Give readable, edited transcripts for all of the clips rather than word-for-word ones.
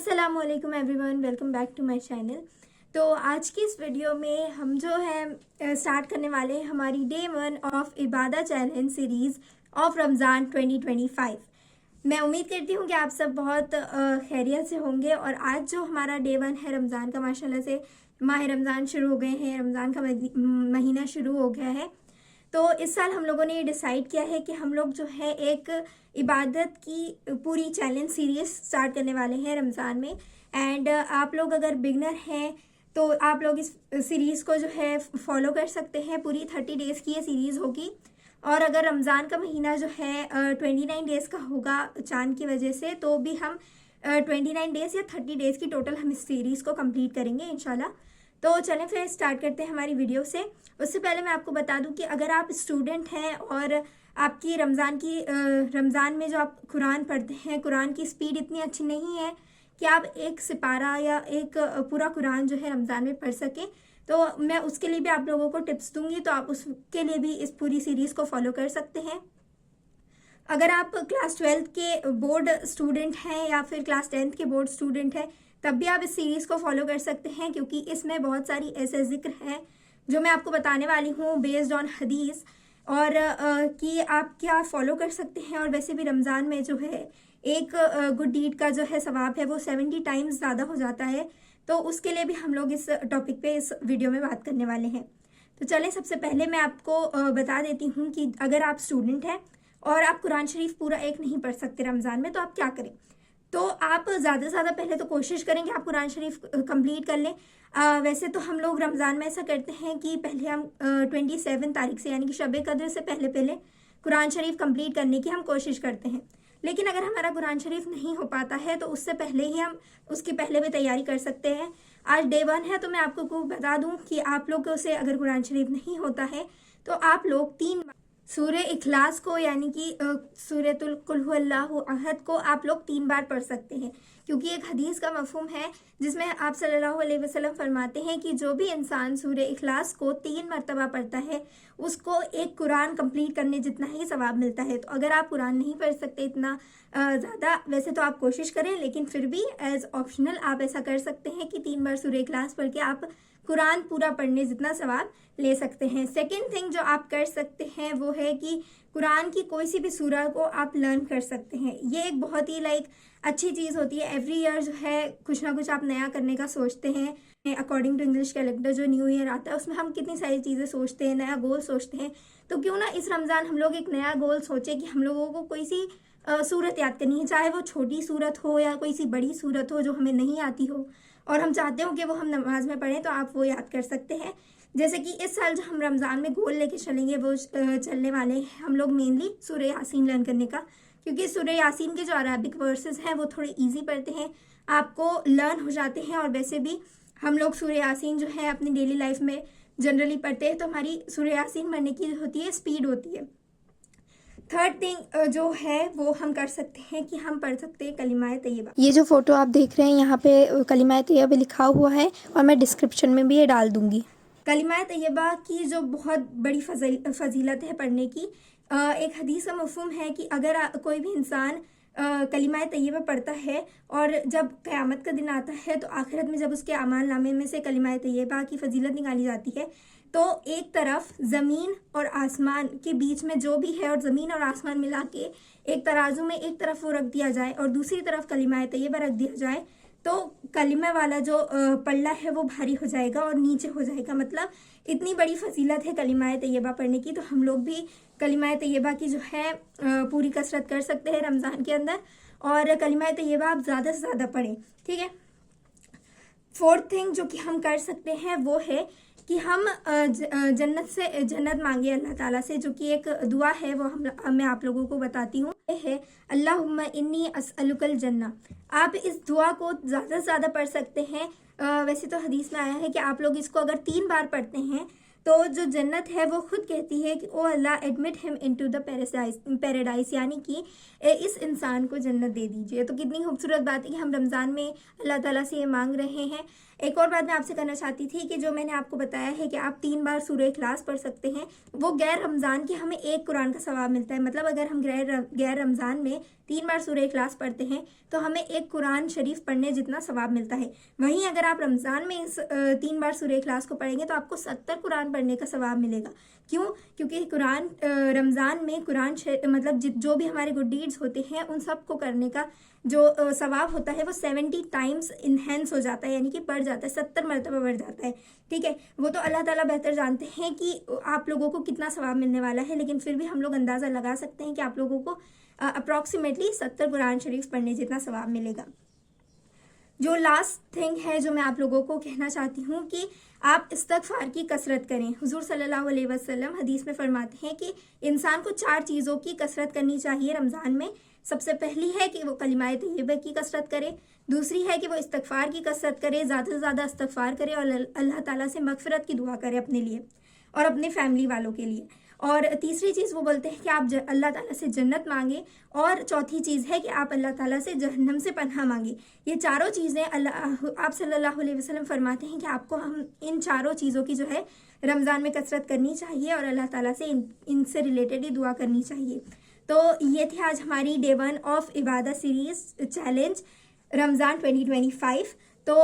अस्सलामुअलैकुम everyone, welcome back to my channel. तो आज की इस वीडियो में हम जो है स्टार्ट करने वाले हैं हमारी डे 1 ऑफ इबादा चैलेंज सीरीज़ ऑफ रमज़ान 2025। मैं उम्मीद करती हूँ कि आप सब बहुत खैरियत से होंगे। और आज जो हमारा डे 1 है रमज़ान का, माशाल्लाह से माह रमज़ान शुरू हो गए हैं, रमज़ान का महीना शुरू हो गया है। तो इस साल हम लोगों ने ये डिसाइड किया है कि हम लोग जो है एक इबादत की पूरी चैलेंज सीरीज स्टार्ट करने वाले हैं रमज़ान में। एंड आप लोग अगर बिगनर हैं तो आप लोग इस सीरीज़ को जो है फॉलो कर सकते हैं। पूरी 30 डेज़ की ये सीरीज़ होगी। और अगर रमज़ान का महीना जो है 29 डेज़ का होगा चांद की वजह से, तो भी हम 29 डेज़ या 30 डेज़ की टोटल हम इस सीरीज़ को कंप्लीट करेंगे इंशाल्लाह। तो चलें फिर स्टार्ट करते हैं हमारी वीडियो से। उससे पहले मैं आपको बता दूं कि अगर आप स्टूडेंट हैं और आपकी रमज़ान में जो आप कुरान पढ़ते हैं, कुरान की स्पीड इतनी अच्छी नहीं है कि आप एक सिपारा या एक पूरा कुरान जो है रमज़ान में पढ़ सकें, तो मैं उसके लिए भी आप लोगों को टिप्स दूंगी। तो आप उसके लिए भी इस पूरी सीरीज़ को फॉलो कर सकते हैं। अगर आप क्लास 12 के बोर्ड स्टूडेंट हैं या फिर क्लास 10th के बोर्ड स्टूडेंट हैं, तब भी आप इस सीरीज़ को फॉलो कर सकते हैं, क्योंकि इसमें बहुत सारी ऐसे जिक्र हैं जो मैं आपको बताने वाली हूँ बेस्ड ऑन हदीस, और कि आप क्या फॉलो कर सकते हैं। और वैसे भी रमज़ान में जो है एक गुड डीड का जो है सवाब है वो 70 टाइम्स ज़्यादा हो जाता है। तो उसके लिए भी हम लोग इस टॉपिक पे इस वीडियो में बात करने वाले हैं। तो चलें, सबसे पहले मैं आपको बता देती हूँ कि अगर आप स्टूडेंट हैं और आप कुरान शरीफ पूरा एक नहीं पढ़ सकते रमज़ान में, तो आप क्या करें। तो आप ज़्यादा से ज़्यादा पहले तो कोशिश करें कि आप कुरान शरीफ कंप्लीट कर लें। वैसे तो हम लोग रमज़ान में ऐसा करते हैं कि पहले हम 27 तारीख से, यानी कि शब कद्र से पहले पहले कुरान शरीफ कंप्लीट करने की हम कोशिश करते हैं। लेकिन अगर हमारा कुरान शरीफ नहीं हो पाता है तो उससे पहले ही हम उसकी पहले भी तैयारी कर सकते हैं। आज डे 1 है, तो मैं आपको बता दूं कि आप लोगों से अगर कुरान शरीफ नहीं होता है तो आप लोग 3 सूर्य इखलास को, यानी कि सूरतुल कुल हुवल्लाहु अहद को आप लोग 3 बार पढ़ सकते हैं। क्योंकि एक हदीस का मफहूम है जिसमें आप सल्लल्लाहु अलैहि वसल्लम फरमाते हैं कि जो भी इंसान सूर्य इखलास को 3 मरतबा पढ़ता है उसको एक कुरान कंप्लीट करने जितना ही सवाब मिलता है। तो अगर आप कुरान नहीं पढ़ सकते इतना ज़्यादा, वैसे तो आप कोशिश करें, लेकिन फिर भी एज ऑप्शनल आप ऐसा कर सकते हैं कि 3 बार सूर्य इखलास पढ़ के आप कुरान पूरा पढ़ने जितना सवाब ले सकते हैं। सेकंड थिंग जो आप कर सकते हैं वो है कि कुरान की कोई सी भी सूरह को आप लर्न कर सकते हैं। ये एक बहुत ही अच्छी चीज़ होती है। एवरी ईयर जो है कुछ ना कुछ आप नया करने का सोचते हैं। अकॉर्डिंग टू इंग्लिश कैलेंडर जो न्यू ईयर आता है उसमें हम कितनी सारी चीज़ें सोचते हैं, नया गोल सोचते हैं। तो क्यों ना इस रमज़ान हम लोग एक नया गोल सोचें कि हम लोगों को कोई सी सूरत याद करनी है, चाहे वो छोटी सूरत हो या कोई सी बड़ी सूरत हो जो हमें नहीं आती हो और हम चाहते हो कि वो हम नमाज में पढ़ें, तो आप वो याद कर सकते हैं। जैसे कि इस साल जो हम रमज़ान में गोल लेके चलेंगे वो चलने वाले हैं हम लोग मेनली सूरह यासीन लर्न करने का, क्योंकि सूरह यासीन के जो अरबिक वर्सेस हैं वो थोड़े इजी पड़ते हैं, आपको लर्न हो जाते हैं। और वैसे भी हम लोग सूरह यासीन जो है अपनी डेली लाइफ में जनरली पढ़ते हैं, तो हमारी सूरह यासीन पढ़ने की होती है स्पीड होती है। थर्ड थिंग जो है वो हम कर सकते हैं कि हम पढ़ सकते हैं कलिमाए तैयबा। ये जो फोटो आप देख रहे हैं यहाँ पे कलिमाए तैयबा लिखा हुआ है और मैं डिस्क्रिप्शन में भी ये डाल दूंगी। कलिमाए तैयबा की जो बहुत बड़ी फजीलत है पढ़ने की, एक हदीस का मफहूम है कि अगर कोई भी इंसान कलिमाए तैयबा पढ़ता है और जब क़यामत का दिन आता है तो आखिरत में जब उसके अमाल नामे में से कलिमाए तैयबा की फजीलत निकाली जाती है, तो एक तरफ ज़मीन और आसमान के बीच में जो भी है और ज़मीन और आसमान मिला के एक तराजू में एक तरफ वो रख दिया जाए और दूसरी तरफ कलिमाए तैयबा रख दिया जाए, तो कलिमा वाला जो पल्ला है वो भारी हो जाएगा और नीचे हो जाएगा। मतलब इतनी बड़ी फजीलत है कलिमाए तैयबा पढ़ने की। तो हम लोग भी कलिमाए तैयबा की जो है पूरी कसरत कर सकते हैं रमज़ान के अंदर, और कलिमाए तैयबा आप ज़्यादा से ज़्यादा पढ़ें, ठीक है। फोर्थ थिंग जो कि हम कर सकते हैं वो है कि हम जन्नत मांगे अल्लाह ताला से, जो कि एक दुआ है वो मैं आप लोगों को बताती हूँ। है अल्लाहुम्मा इन्नी अस्अलुकल जन्ना। आप इस दुआ को ज़्यादा से ज़्यादा पढ़ सकते हैं। वैसे तो हदीस में आया है कि आप लोग इसको अगर 3 बार पढ़ते हैं तो जो जन्नत है वो खुद कहती है कि oh Allah admit him into the paradise, यानी कि इस इंसान को जन्नत दे दीजिए। तो कितनी खूबसूरत बात है कि हम रमज़ान में अल्लाह ताला से ये मांग रहे हैं। एक और बात मैं आपसे करना चाहती थी कि जो मैंने आपको बताया है कि आप 3 बार सूरह इखलास पढ़ सकते हैं, वो गैर रमज़ान के हमें एक कुरान का सवाब मिलता है। मतलब अगर हम गैर रमज़ान में 3 बार सूरह इखलास पढ़ते हैं तो हमें एक कुरान शरीफ पढ़ने जितना सवाब मिलता है। वहीं अगर आप रमज़ान में इस 3 बार सूरह इखलास को पढ़ेंगे तो आपको 70 कुरान पढ़ने का सवाब मिलेगा। क्यों? क्योंकि कुरान रमज़ान में कुरान मतलब जो भी हमारे गुड डीड्स होते हैं उन सब को करने का जो सवाब होता है वो 70 टाइम्स इन्हेंस हो जाता है, यानी कि बढ़ जाता है, 70 मरतबा बढ़ जाता है। ठीक है, वो तो अल्लाह ताला बेहतर जानते हैं कि आप लोगों को कितना सवाब मिलने वाला है, लेकिन फिर भी हम लोग अंदाज़ा लगा सकते हैं कि आप लोगों को अप्रॉक्सीमेटली 70 कुरान शरीफ पढ़ने जितना सवाब मिलेगा। जो लास्ट थिंग है जो मैं आप लोगों को कहना चाहती हूँ कि आप इस्तगफार की कसरत करें। हुजूर सल्लल्लाहु अलैहि वसल्लम हदीस में फरमाते हैं कि इंसान को 4 चीज़ों की कसरत करनी चाहिए रमज़ान में। सबसे पहली है कि वो कलिमाए तय्यबा की कसरत करे, दूसरी है कि वो इस्तगफार की कसरत करे, ज़्यादा से ज़्यादा इस्तगफार करे और अल्लाह ताला से मगफिरत की दुआ करे अपने लिए और अपने फैमिली वालों के लिए। और तीसरी चीज़ वो बोलते हैं कि आप अल्लाह ताला से जन्नत मांगे, और चौथी चीज़ है कि आप अल्लाह ताला से जहन्नम से पनाह मांगे। ये चारों चीज़ें आप सल्लल्लाहु अलैहि वसल्लम फरमाते हैं कि आपको हम इन चारों चीज़ों की जो है रमज़ान में कसरत करनी चाहिए और अल्लाह ताला से इनसे रिलेटेड ही दुआ करनी चाहिए। तो ये थे आज हमारी डे 1 ऑफ इबादा सीरीज़ चैलेंज रमज़ान 2025। तो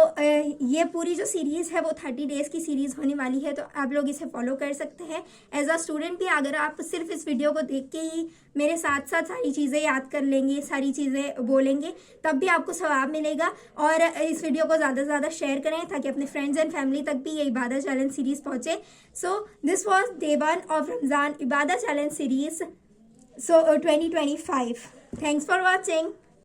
ये पूरी जो सीरीज़ है वो 30 डेज़ की सीरीज़ होने वाली है, तो आप लोग इसे फॉलो कर सकते हैं। एज अ स्टूडेंट भी अगर आप सिर्फ इस वीडियो को देख के ही मेरे साथ साथ सारी चीज़ें याद कर लेंगे, सारी चीज़ें बोलेंगे, तब भी आपको सवाब मिलेगा। और इस वीडियो को ज़्यादा से ज़्यादा शेयर करें ताकि अपने फ्रेंड्स एंड फैमिली तक भी ये इबादा चैलेंज सीरीज़ पहुँचे। So this was day 1 of Ramzan इबादा challenge series 2025। Thanks for watching.